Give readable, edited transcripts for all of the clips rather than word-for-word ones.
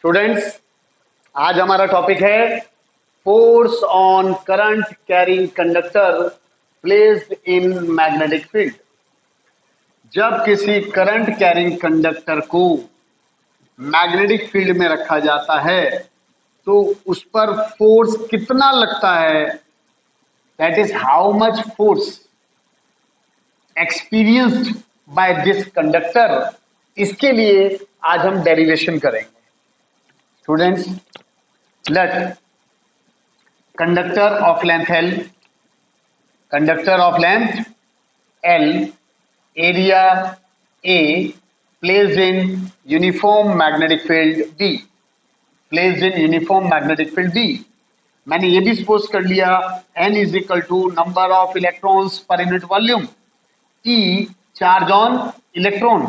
Students, आज हमारा topic है force on current carrying conductor placed in magnetic field. जब किसी करंट कैरिंग कंडक्टर को मैग्नेटिक फील्ड में रखा जाता है तो उस पर फोर्स कितना लगता है, that is how much force experienced by this conductor. इसके लिए आज हम डेरिवेशन करेंगे। Students, let conductor of length L, conductor of length L, area A, placed in uniform magnetic field B, placed in uniform magnetic field B। मैंने ये भी suppose कर लिया N is equal to number of electrons per unit volume, E charge on electron,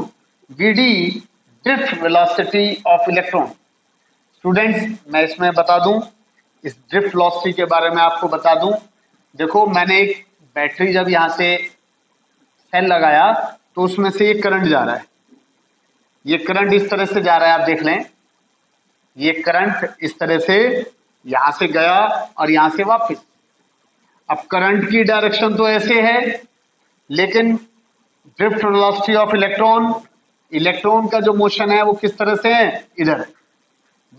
VD drift velocity of electron. Students, मैं इसमें बता दूं, इस ड्रिफ्ट वेलोसिटी के बारे में आपको बता दूं। देखो, मैंने एक बैटरी जब यहां से सेल लगाया तो उसमें से ये करंट जा रहा है। ये करंट इस तरह से जा रहा है, आप देख लें। ये करंट इस तरह से यहां से गया और यहां से वापस। अब करंट की डायरेक्शन तो ऐसे है, लेकिन drift velocity of electron, electron का जो मोशन है वो किस तरह से है, इधर है।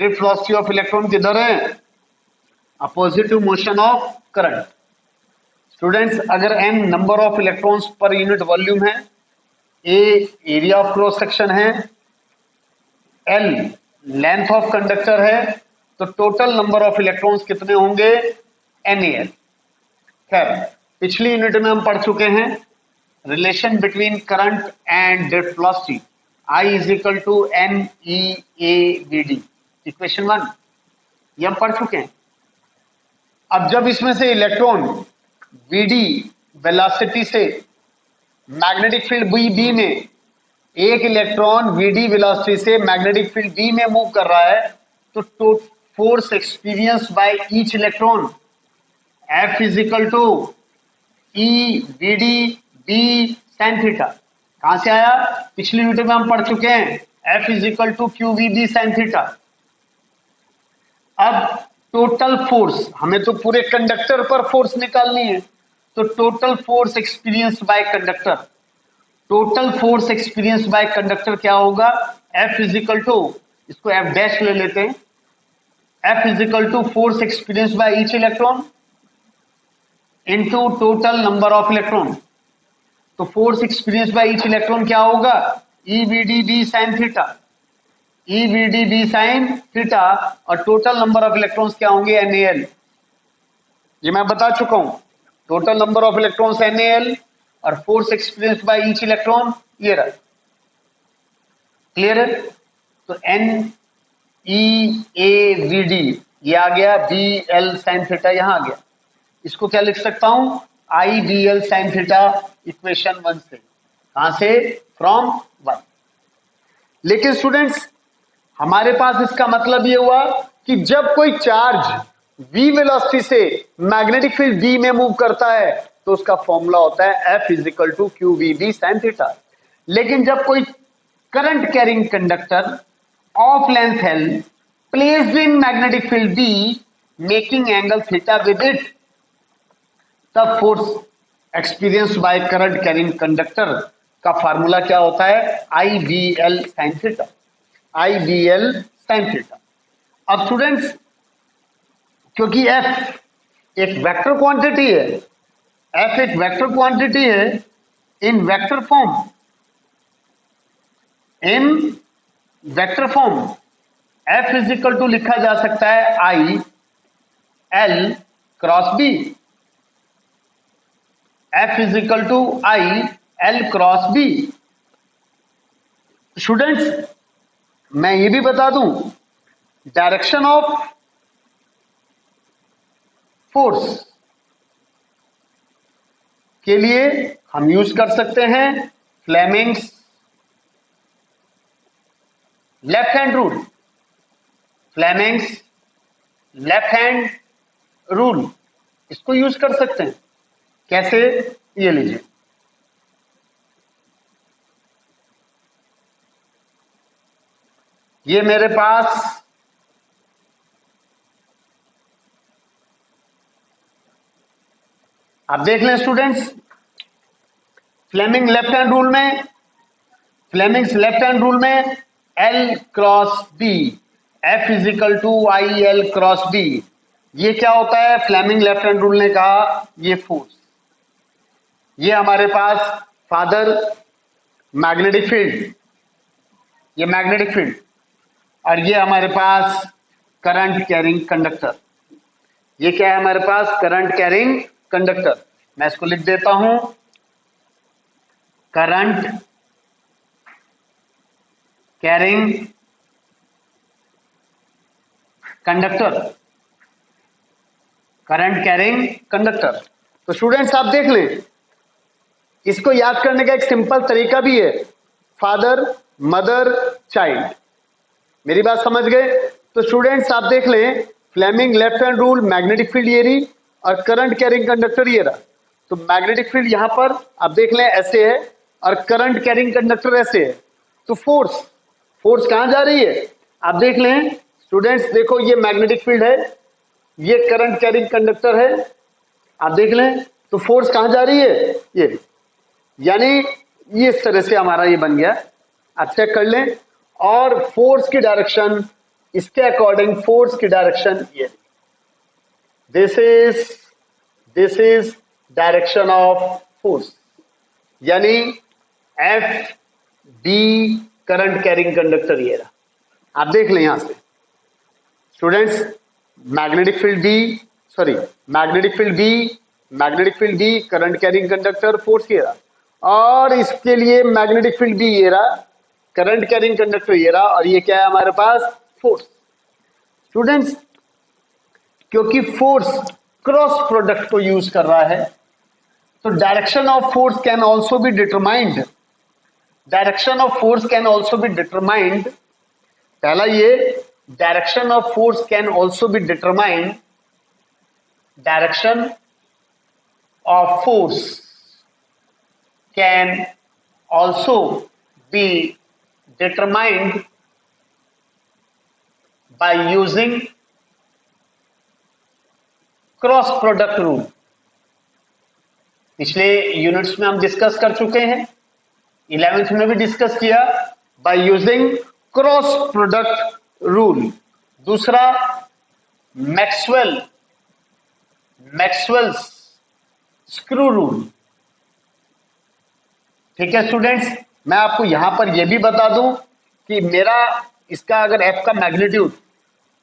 ड्रिफ्ट वेलोसिटी ऑफ इलेक्ट्रॉन किधर है, opposite to motion of current. Students, अगर n number of electrons per unit volume है, a area of cross section है, l लेंथ ऑफ कंडक्टर है, तो टोटल नंबर ऑफ इलेक्ट्रॉन्स कितने होंगे, NaL। खैर, पिछली यूनिट में हम पढ़ चुके हैं relation between current and drift velocity, I is equal to NeAVD, equation 1, ये हम पढ़ चुके हैं। अब जब इसमें से इलेक्ट्रॉन VD वेलोसिटी से मैग्नेटिक फील्ड बी में, एक इलेक्ट्रॉन VD वेलोसिटी से मैग्नेटिक फील्ड बी में मूव कर रहा है, तो force experience by each electron F is equal to EVD B sin theta. कहां से आया, पिछली यूनिट में हम पढ़ चुके हैं, F is equal to QVB sin theta. अब टोटल फोर्स, हमें तो पूरे कंडक्टर पर फोर्स निकालनी है, तो total force experience by conductor, total force experience by conductor क्या होगा, F इज इक्वल टू, इसको F डैश ले लेते हैं, F is equal to force experience by each electron into total number of electron. तो force experience by each electron क्या होगा, EVD B sin theta, EVD B sin theta, और total number of electrons क्या होंगे, NaL। ये मैं बता चुका हूं, total number of electrons NaL और force experience by each electron ये रहा। क्लियर है? तो NeAVD ये आ गया, BL sin थीटा यहां आ गया। इसको क्या लिख सकता हूं, IBL sin थीटा, इक्वेशन 1 से। कहां से, फ्रॉम 1। लेकिन स्टूडेंट्स, हमारे पास इसका मतलब ये हुआ कि जब कोई चार्ज v वेलोसिटी से मैग्नेटिक फील्ड B में मूव करता है तो उसका फॉर्मूला होता है F is equal to QVB sin theta. लेकिन जब कोई current carrying conductor of length L placed in magnetic field B making angle theta with it, तब force experience by current carrying conductor का फार्मूला क्या होता है, IBL sin theta, IBL sin theta. अब students, क्योंकि F एक vector quantity है, F एक वेक्टर क्वांटिटी है in vector form, in vector form, F is equal to लिखा जा सकता है IL cross B, F is equal to IL cross B। Students, मैं ये भी बता दूं, डायरेक्शन ऑफ फोर्स के लिए हम यूज कर सकते हैं Fleming's left hand rule, Fleming's left hand rule, इसको यूज कर सकते हैं। कैसे, ये लीजिए, ये मेरे पास आप देख लें students, Fleming left hand rule में L cross B, F is equal to I L cross B, ये क्या होता है? फ्लेमिंग लेफ्ट हैंड रूल ने कहा ये फोर्स, ये हमारे पास फादर मैग्नेटिक फील्ड, ये मैग्नेटिक फील्ड, और ये हमारे पास करंट कैरिंग कंडक्टर, ये क्या है हमारे पास? Current carrying conductor. मैं इसको लिख देता हूं, current carrying conductor, current carrying conductor. तो स्टूडेंट्स आप देख लें, इसको याद करने का एक सिंपल तरीका भी है, फादर मदर चाइल्ड। मेरी बात समझ गए? तो स्टूडेंट्स आप देख लें, Fleming left hand rule, magnetic field ये रही और करंट कैरिंग कंडक्टर ये रहा। तो मैग्नेटिक फील्ड यहां पर आप देख लें ऐसे है और करंट कैरिंग कंडक्टर ऐसे है। तो फोर्स कहां जा रही है? आप देख लें स्टूडेंट्स, देखो ये मैग्नेटिक फील्ड है, ये करंट कैरिंग कंडक्टर है, आप देख लें। तो फोर्स कहां जा रही है? ये, यानी ये इस तरह से हमारा ये बन गया, आप चेक कर लें। और फोर्स की डायरेक्शन, इसके अकॉर्डिंग फोर्स की डायरेक्शन ये, this is direction of force, यानी F D current carrying conductor ये रहा। आप देख लें यहां से students, magnetic field B, current carrying conductor, force ये रहा, और इसके लिए मैग्नेटिक फील्ड भी ये रहा, करंट कैरिंग कंडक्टर ये रहा, और ये क्या है हमारे पास? फोर्स। स्टूडेंट्स क्योंकि फोर्स क्रॉस प्रोडक्ट को यूज कर रहा है, तो direction of force can also be determined, पहला ये, direction of force can also be determined, direction of force can also be determined by using cross product rule. पिछले units में हम डिस्कस कर चुके हैं, 11th में भी डिस्कस किया, by using cross product rule. दूसरा मैक्सवेल्स स्क्रू रूल। ठीक है स्टूडेंट्स, मैं आपको यहां पर यह भी बता दूं कि मेरा इसका अगर एफ का मैग्नीट्यूड,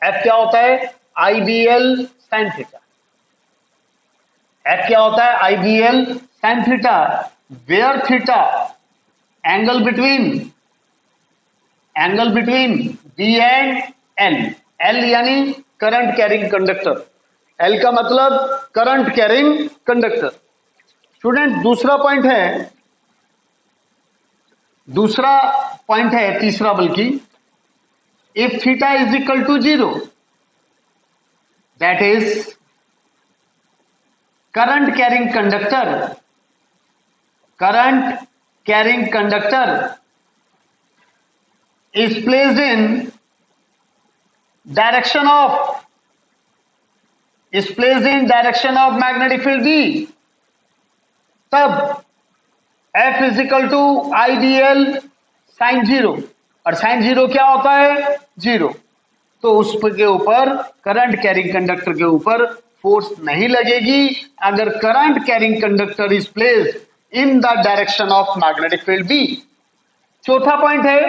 एफ क्या होता है? IBL sin theta. एफ क्या होता है? IBL sin theta, where theta angle between B and L, L यानी करंट कैरिंग कंडक्टर, L का मतलब करंट कैरिंग कंडक्टर। स्टूडेंट दूसरा पॉइंट है, तीसरा बल्कि, if theta is equal to 0, that is current carrying conductor is placed in direction of magnetic field B, तब F is equal to IBL sin 0, और sin 0 क्या होता है? 0। तो उसके ऊपर, करंट कैरिंग कंडक्टर के ऊपर फोर्स नहीं लगेगी अगर current carrying conductor is placed in the direction of magnetic field B। चौथा पॉइंट है,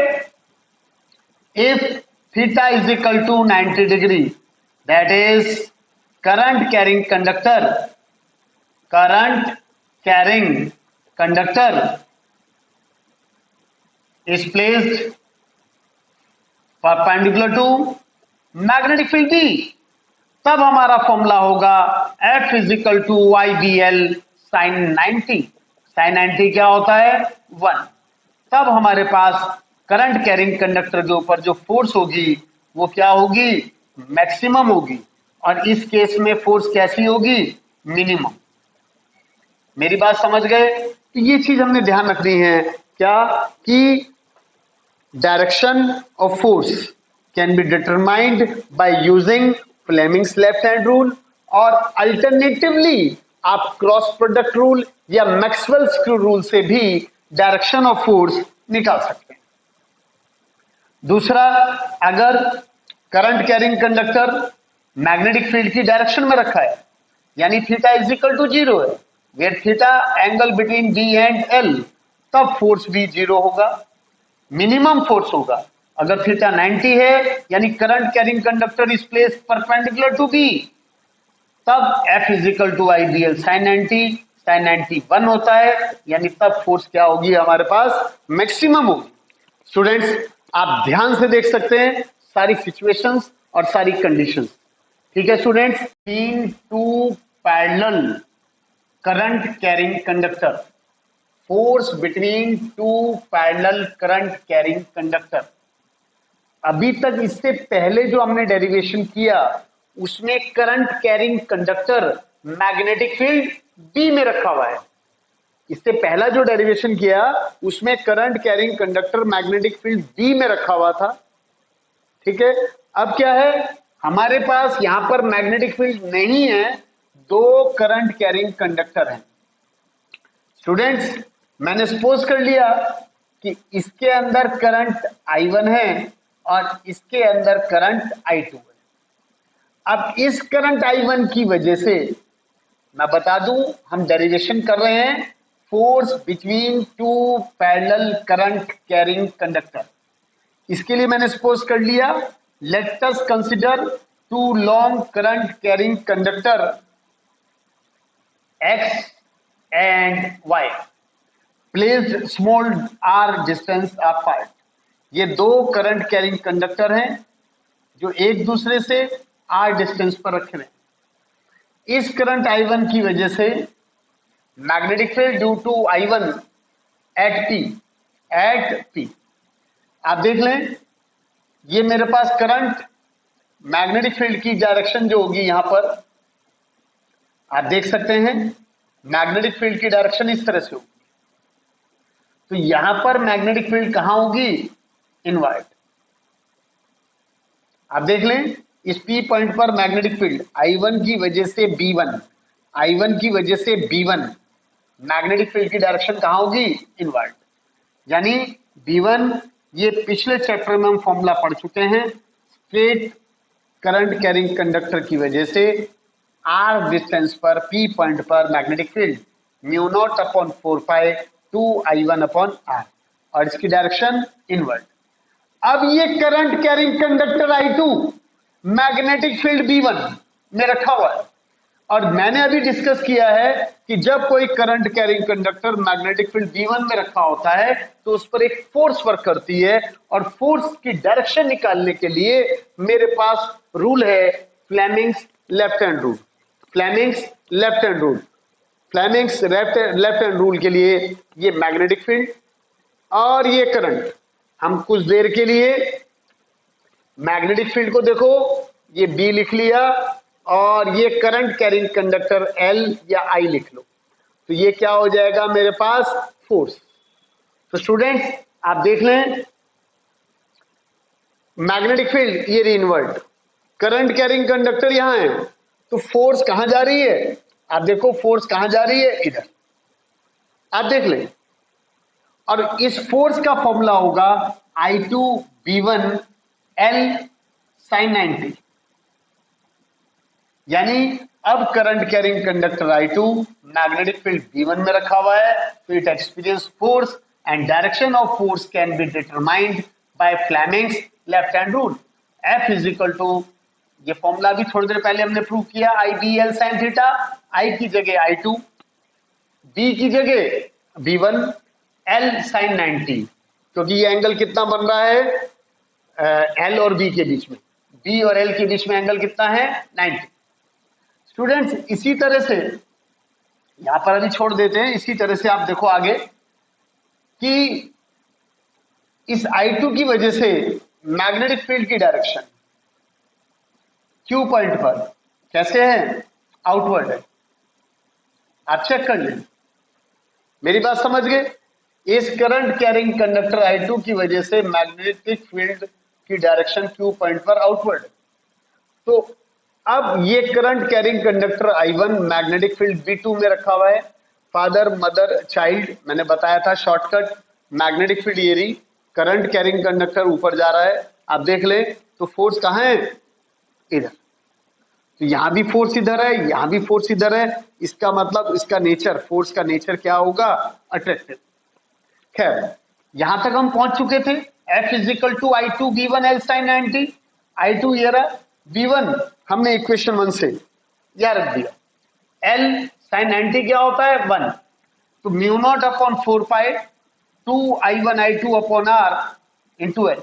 if theta is equal to 90 degree, that is current carrying conductor is placed perpendicular to magnetic field B, तब हमारा formula होगा F is equal to IBL sin 90। sin 90 क्या होता है? 1। तब हमारे पास करंट कैरिंग कंडक्टर के ऊपर जो फोर्स होगी वो क्या होगी? मैक्सिमम होगी, और इस केस में फोर्स कैसी होगी? मिनिमम। मेरी बात समझ गए? तो ये चीज हमने ध्यान रखनी है, क्या कि direction of force can be determined by using Fleming's left hand rule, और अल्टरनेटिवली आप क्रॉस प्रोडक्ट रूल या मैक्सवेल्स रूल से भी डायरेक्शन ऑफ फोर्स निकाल सकते हैं। दूसरा, अगर current carrying conductor magnetic field की डायरेक्शन में रखा है, यानी थीटा इज इक्वल टू 0 है, where theta angle between B and L, तब फोर्स भी 0 होगा, मिनिमम फोर्स होगा। अगर थीटा 90 है, यानी current carrying conductor is placed perpendicular to B, तब F is equal to I B L sine 90, sine 90 1 होता है, यानी तब फोर्स क्या होगी हमारे पास, मैक्सिमम होगी। स्टूडेंट्स, आप ध्यान से देख सकते हैं सारी सिचुएशंस और सारी कंडीशंस। ठीक है स्टूडेंट्स, तीन two parallel current carrying conductor, force between two parallel current carrying conductor. अभी तक इससे पहले जो हमने डेरिवेशन किया उसमें current carrying conductor magnetic field B में रखा हुआ है। इससे पहला जो डेरिवेशन किया उसमें current carrying conductor magnetic field B में रखा हुआ था। ठीक है, अब क्या है, हमारे पास यहां पर मैग्नेटिक फील्ड नहीं है, दो करंट कैरिंग कंडक्टर हैं। स्टूडेंट्स, मैंने सपोज कर लिया कि इसके अंदर करंट I1 है और इसके अंदर करंट I2 है। अब इस करंट I1 की वजह से मैं बता दूं, हम डेरिवेशन कर रहे हैं force between two parallel current carrying conductor. इसके लिए मैंने सपोज कर लिया, let us consider two long current carrying conductor X and Y placed small r distance apart। ये दो करंट कैरिंग कंडक्टर हैं जो एक दूसरे से r डिस्टेंस पर रखे हुए हैं। इस करंट I1 की वजह से magnetic field due to I1 at P, आप देख लें, ये मेरे पास करंट मैग्नेटिक फील्ड की डायरेक्शन जो होगी यहां पर आप देख सकते हैं, मैग्नेटिक फील्ड की डायरेक्शन इस तरह से होगी। तो यहां पर मैग्नेटिक फील्ड कहां होगी, इनवर्ट। आप देख लें, इस P पॉइंट पर मैग्नेटिक फील्ड I1 की वजह से B1, I1 की वजह से B1, मैग्नेटिक फील्ड की डायरेक्शन कहां होगी, इनवर्ट। यानी B1, ये पिछले चैप्टर में हम फॉर्मूला पढ़ चुके हैं, स्ट्रेट करंट कैरिंग कंडक्टर की वजह से r डिस्टेंस पर P पॉइंट पर magnetic field mu naught upon 4 पाई 2 I1 अपॉन r, और इसकी डायरेक्शन इनवर्ट। अब ये current carrying conductor I2 magnetic field B1 में रखा हुआ है, और मैंने अभी डिस्कस किया है कि जब कोई current carrying conductor magnetic field B1 में रखा होता है तो उस पर एक फोर्स वर्क करती है, और फोर्स की डायरेक्शन निकालने के लिए मेरे पास रूल है Fleming's left hand rule. Fleming's left hand rule, Fleming's left hand rule के लिए ये मैग्नेटिक फील्ड और ये करंट, हम कुछ देर के लिए मैग्नेटिक फील्ड को देखो, ये B लिख लिया, और ये करंट कैरिंग कंडक्टर L या I लिख लो, तो ये क्या हो जाएगा मेरे पास, फोर्स। तो स्टूडेंट्स, आप देख लें, मैग्नेटिक फील्ड ये इनवर्ट, करंट कैरिंग कंडक्टर यहां है, तो फोर्स कहां जा रही है, आप देखो फोर्स कहां जा रही है, इधर, आप देख लें। और इस फोर्स का फॉर्मूला होगा I2 B1 L sin 90, यानी अब current carrying conductor I2 magnetic field B1 में रखा हुआ है, तो it experience force and direction of force can be determined by Fleming's left hand rule. F is equal to, ये formula भी थोड़ी देर पहले हमने प्रूव किया, IBL sin थीटा, I की जगह I2, B की जगह B1, L sin 90, क्योंकि ये एंगल कितना बन रहा है L और B के बीच में, B और L के बीच में एंगल कितना है, 90। स्टूडेंट्स, इसी तरह से यहां पर अभी छोड़ देते हैं, इसी तरह से आप देखो आगे कि इस I2 की वजह से मैग्नेटिक फील्ड की डायरेक्शन Q पॉइंट पर कैसे है, आउटवर्ड है। आप चेक कर लें, मेरी बात समझ गए। इस करंट कैरिंग कंडक्टर I2 की वजह से मैग्नेटिक फील्ड की डायरेक्शन Q पॉइंट पर आउटवर्ड। तो अब ये current carrying conductor I1 magnetic field V2 में रखा हुआ है, फादर मदर चाइल्ड, मैंने बताया था शॉर्टकट, मैग्नेटिक फील्ड ये रही, करंट कैरिंग कंडक्टर ऊपर जा रहा है, आप देख ले तो फोर्स कहाँ है, इधर, तो यहां भी फोर्स इधर है, यहां भी फोर्स इधर है, इसका मतलब इसका नेचर, फोर्स का नेचर क्या होगा, अट्रैक्टिव। खैर यहां तक हम पहुंच चुके थे, F is equal to I2 B1 L sine 90, I2 ये रहा, B1 हमने इक्वेशन 1 से यह रख दिया, L साइन 90 क्या होता है 1, तो म्यू नॉट अपॉन 4 पाई 2I1 I2 upon R into L,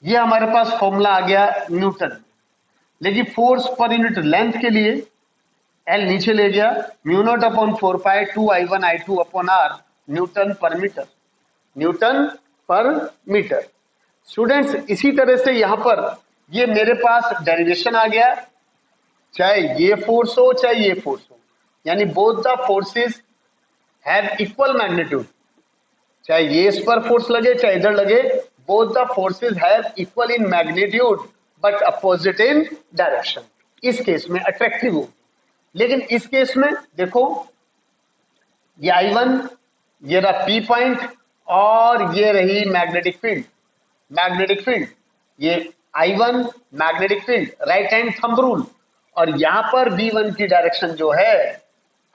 ये हमारे पास फॉर्मूला आ गया न्यूटन। लेकिन फोर्स पर यूनिट लेंथ के लिए L नीचे ले गया, म्यू नॉट अपॉन 4 पाई 2I1 I2 upon R Newton पर मीटर, न्यूटन पर मीटर। स्टूडेंट्स इसी तरह से यहां पर ये मेरे पास डेरिवेशन आ गया, चाहे ये फोर्स हो चाहे ये फोर्स हो, यानी both the forces have equal magnitude, चाहे ये इस पर फोर्स लगे चाहे इधर लगे, both the forces have equal in magnitude but opposite in direction. इस केस में अट्रैक्टिव हो, लेकिन इस केस में देखो ये I1, ये रहा P पॉइंट और ये रही मैग्नेटिक फील्ड, मैग्नेटिक फील्ड ये I1 magnetic field, right hand thumb rule, और यहां पर B1 की डायरेक्शन जो है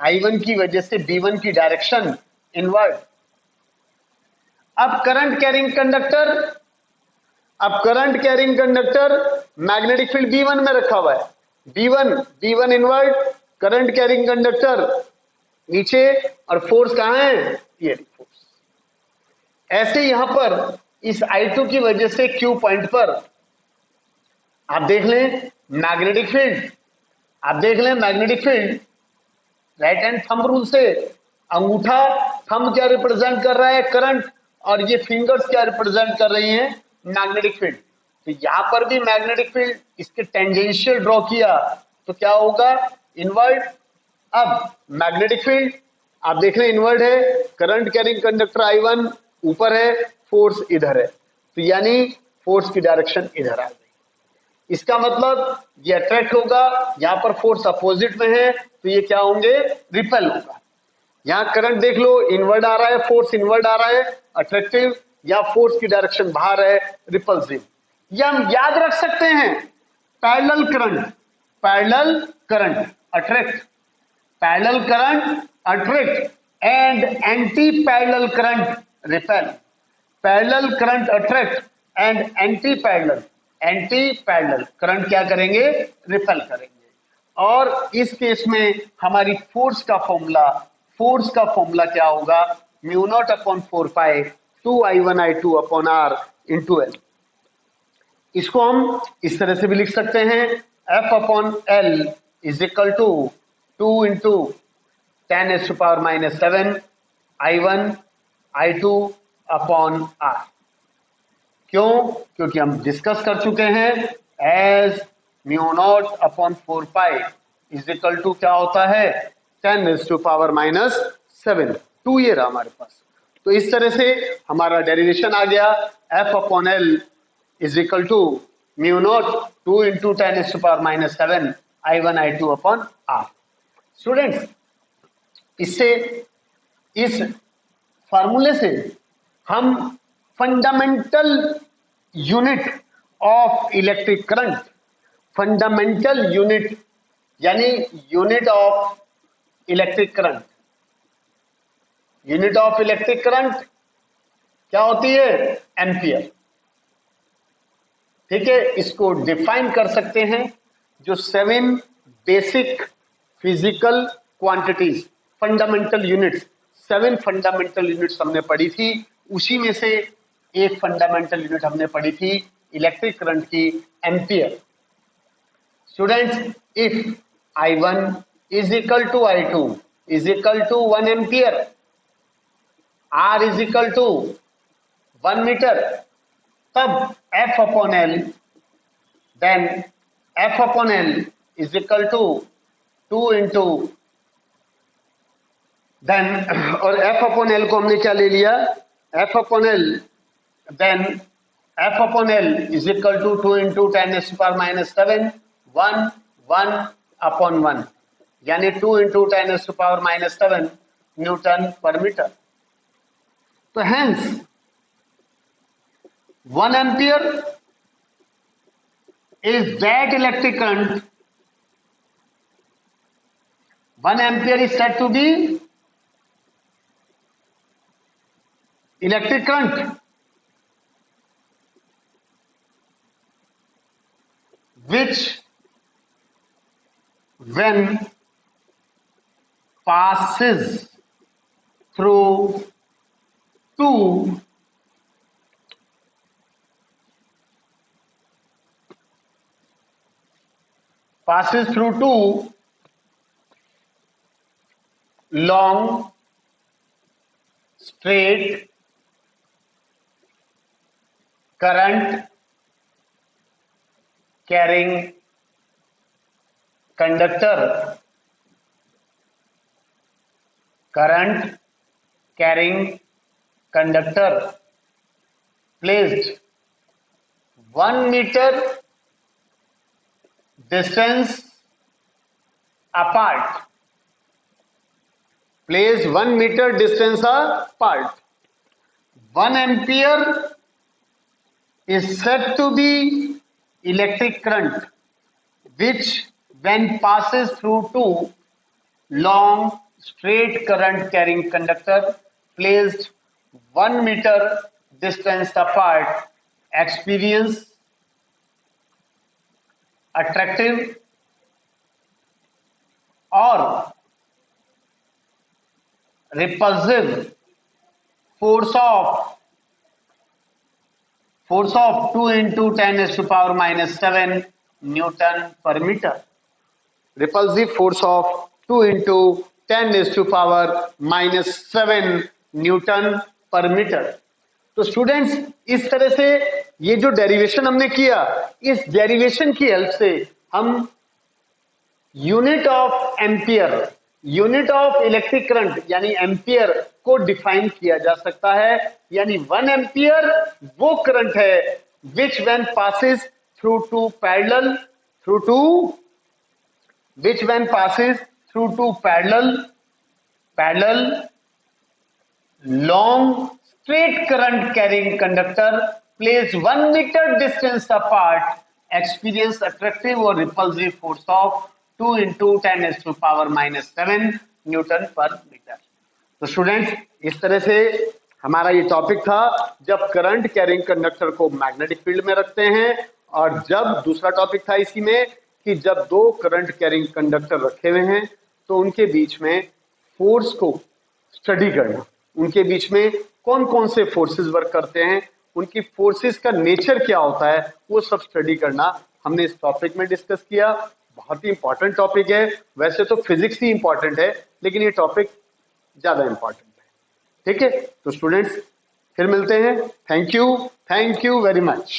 I1 की वजह से B1 की डायरेक्शन इनवर्ड। अब करंट कैरिंग कंडक्टर, अब current carrying conductor magnetic field B1 में रखा हुआ है, B1 inward, current carrying conductor नीचे, और फोर्स कहां है, ये फोर्स। ऐसे यहां पर इस I2 की वजह से Q पॉइंट पर आप देख लें मैग्नेटिक फील्ड, आप देख लें magnetic field, right hand thumb rule से अंगूठा थंब क्या रिप्रेजेंट कर रहा है, करंट, और ये फिंगर्स क्या रिप्रेजेंट कर रही हैं, मैग्नेटिक फील्ड। तो यहां पर भी मैग्नेटिक फील्ड इसके टेंजेंशियल ड्रॉ किया तो क्या होगा, इनवर्ड। अब मैग्नेटिक फील्ड आप देख रहे हैं इनवर्ड है, करंट कैरिंग कंडक्टर I1 ऊपर है, फोर्स इधर है, तो यानी फोर्स की डायरेक्शन इधर आ गई। इसका मतलब ये अट्रैक्ट होगा, यहां पर फोर्स अपोजिट में है तो ये क्या होंगे, रिपेल होगा। यहां करंट देख लो इनवर्ड आ रहा है, फोर्स इनवर्ड आ रहा है, अट्रैक्टिव, या फोर्स की डायरेक्शन बाहर है, रिपल्सिव। या हम याद रख सकते हैं parallel current, parallel current attract, parallel current attract and anti parallel current repel, parallel current attract and anti parallel, anti parallel current क्या करेंगे, रिपेल करेंगे। और इस केस में हमारी फोर्स का फॉर्मूला क्या होगा, म्यू नॉट अपॉन 4 पाई 2I1 I2 upon R into L। इसको हम इस तरह से भी लिख सकते हैं, F upon L is equal to 2 into 10⁻⁻7 I1 I2 upon R। क्यों, क्योंकि हम डिस्कस कर चुके हैं as mu naught upon 4 pi is equal to क्या होता है, 10⁻⁻7, 2 ये रहा हमारे पास। तो इस तरह से हमारा डेरिवेशन आ गया, F upon L is equal to mu naught 2 into 10⁻⁻7 I1 I2 upon R। Students इससे, इस फार्मूले से हम fundamental unit of electric current, fundamental unit यानी unit of electric current, unit of electric current क्या होती है, एम्पियर। ठीक है, इसको डिफाइन कर सकते हैं जो 7 basic physical quantities, fundamental units, 7 fundamental units हमने पढ़ी थी, उसी में से एक फंडामेंटल यूनिट हमने पढ़ी थी इलेक्ट्रिक करंट की, ampere. Students if I1 is equal to I2 is equal to 1 ampere, R is equal to 1 metre, तब F upon L, then F upon L is equal to 2 into, then, और F upon L को हमने क्या ले लिया, F upon L, then F upon L is equal to 2 into 10⁻⁻7 1 1 upon 1 यानी 2 into 10⁻⁻⁷ Newton पर metre. तो hence 1 ampere is that electric current, 1 ampere is said to be electric current which when passes through two long straight current carrying conductor placed 1 meter distance apart, 1 ampere is said to be electric current which when passes through two long straight current carrying conductor placed 1 meter distance apart experience attractive or repulsive force of 2 into 10⁻⁷ Newton per meter. Repulsive force of 2 into 10⁻⁷ Newton पर metre. तो students इस तरह से ये जो derivation हमने किया, इस डेरिवेशन की हेल्प से हम unit of ampere, unit of electric current यानी एम्पियर को डिफाइन किया जा सकता है। यानी 1 एम्पियर वो करंट है which when passes through two parallel long straight current carrying conductor placed 1 meter distance apart experience attractive or repulsive force of 2 into 10⁻⁷ Newton पर मीटर। तो स्टूडेंट्स इस तरह से हमारा ये टॉपिक था जब करंट कैरिंग कंडक्टर को मैग्नेटिक फील्ड में रखते हैं, और जब दूसरा टॉपिक था इसी में कि जब दो करंट कैरिंग कंडक्टर रखे हुए हैं तो उनके बीच में फोर्स को स्टडी करना, उनके बीच में कौन कौन से फोर्सेस वर्क करते हैं, उनकी फोर्सेस का नेचर क्या होता है, वो सब स्टडी करना हमने इस टॉपिक में डिस्कस किया। बहुत ही इंपॉर्टेंट टॉपिक है, वैसे तो फिजिक्स ही इंपॉर्टेंट है लेकिन ये टॉपिक ज्यादा इंपॉर्टेंट है। ठीक है, तो स्टूडेंट्स फिर मिलते हैं। Thank you very much.